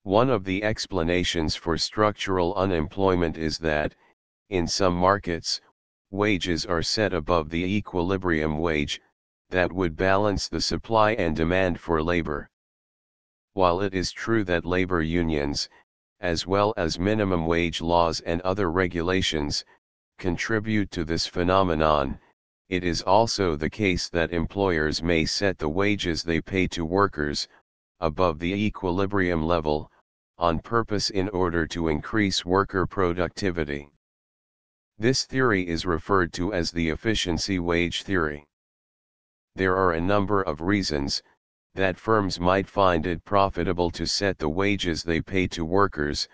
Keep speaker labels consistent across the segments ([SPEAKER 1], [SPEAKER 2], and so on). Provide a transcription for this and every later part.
[SPEAKER 1] One of the explanations for structural unemployment is that, in some markets, wages are set above the equilibrium wage, that would balance the supply and demand for labor. While it is true that labor unions, as well as minimum wage laws and other regulations, contribute to this phenomenon, it is also the case that employers may set the wages they pay to workers above the equilibrium level, on purpose in order to increase worker productivity. This theory is referred to as the efficiency wage theory. There are a number of reasons that firms might find it profitable to set the wages they pay to workers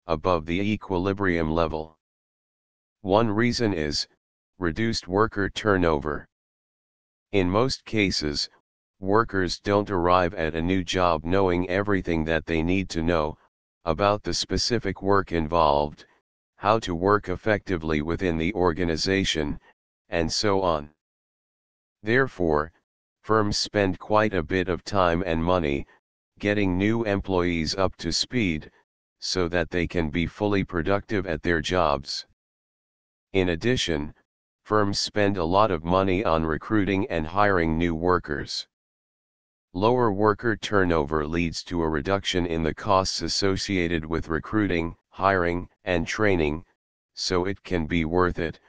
[SPEAKER 1] above the equilibrium level. One reason is reduced worker turnover. In most cases, workers don't arrive at a new job knowing everything that they need to know about the specific work involved, how to work effectively within the organization, and so on. Therefore, firms spend quite a bit of time and money getting new employees up to speed, so that they can be fully productive at their jobs. In addition, firms spend a lot of money on recruiting and hiring new workers. Lower worker turnover leads to a reduction in the costs associated with recruiting, hiring, and training, so it can be worth it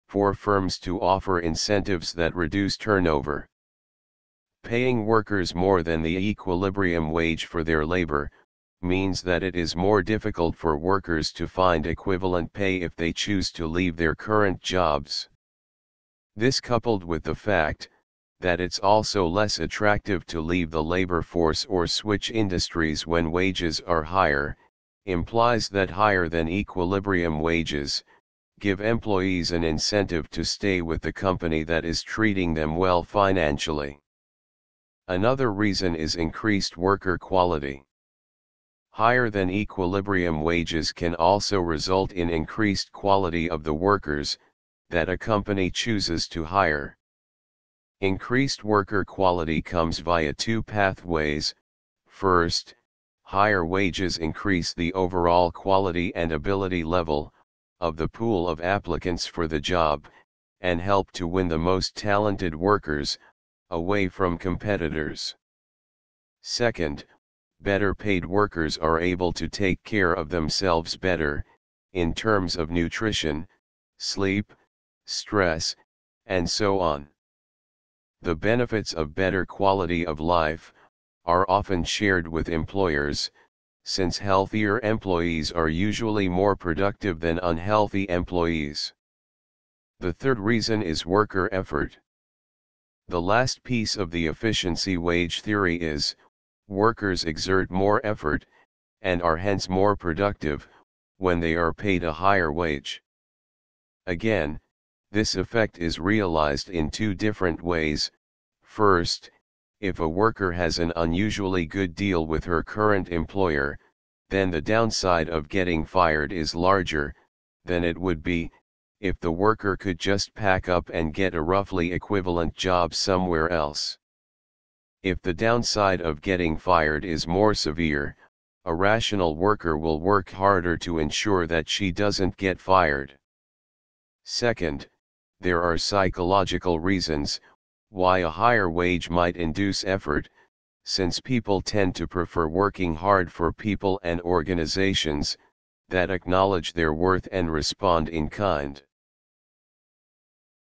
[SPEAKER 1] for firms to offer incentives that reduce turnover. Paying workers more than the equilibrium wage for their labor means that it is more difficult for workers to find equivalent pay if they choose to leave their current jobs. This, coupled with the fact that it's also less attractive to leave the labor force or switch industries when wages are higher, implies that higher than equilibrium wages give employees an incentive to stay with the company that is treating them well financially. Another reason is increased worker quality. Higher than equilibrium wages can also result in increased quality of the workers that a company chooses to hire. Increased worker quality comes via two pathways. First, higher wages increase the overall quality and ability level of the pool of applicants for the job, and help to win the most talented workers away from competitors. Second, better paid workers are able to take care of themselves better, in terms of nutrition, sleep, stress, and so on. The benefits of better quality of life are often shared with employers, since healthier employees are usually more productive than unhealthy employees. The third reason is worker effort. The last piece of the efficiency wage theory is, workers exert more effort, and are hence more productive, when they are paid a higher wage. Again, this effect is realized in two different ways. First, if a worker has an unusually good deal with her current employer, then the downside of getting fired is larger than it would be if the worker could just pack up and get a roughly equivalent job somewhere else. If the downside of getting fired is more severe, a rational worker will work harder to ensure that she doesn't get fired. Second, there are psychological reasons why a higher wage might induce effort, since people tend to prefer working hard for people and organizations that acknowledge their worth and respond in kind.